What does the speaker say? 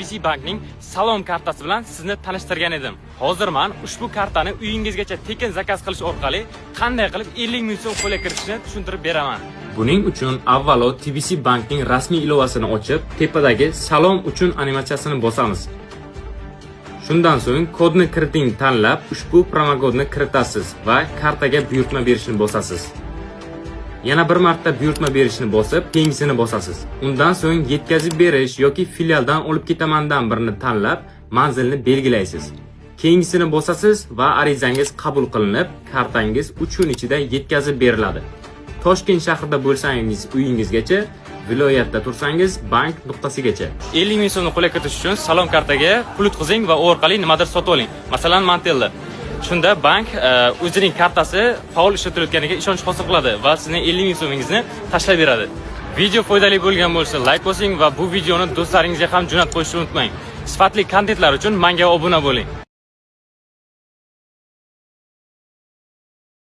TBC bankning Salom kartasi bilan sizni tanishtirgan edim. Hozir men ushbu kartani uyingizgacha tekin zakaz qilish orqali qanday qilib 50 ming so'm qo'lga kiritishni tushuntirib beraman. Buning uchun avvalo TBC bankning rasmiy ilovasini ochib, tepadagi Salom uchun animatsiyasini bosamiz. Shundan so'ng kodni kiriting tanlab, ushbu promokodni kiritasiz va kartaga buyurtma berishni bosasiz. Yana bir marta buyurtma berishni bosib, keyingisini bosasiz. Undan so'ng yetkazib berish yoki filialdan olib ketamandan birini tanlab, manzilni belgilaysiz. Keyingisini bosasiz va arizangiz qabul qilinib, kartangiz 3 kun ichida yetkazib beriladi. Toshkent shahrida bo'lsangiz uyingizgacha, viloyatda tursangiz bank nuqtasigacha. 50 ming so'mni qo'lga kiritish uchun Salom kartaga pul o'tkazing va u orqali nimadir sotib oling. Masalan, Mantelda. Shunda bank o'zining kartasi faol ishlatilayotganiga ishonch hosil qiladi va sizning 50 ming so'mingizni tashlab beradi. Video foydali bo'lgan bo'lsa, like bosing va bu videoni do'stlaringizga ham jo'natib qo'yishni unutmang. Sifatli kontentlar uchun menga obuna bo'ling.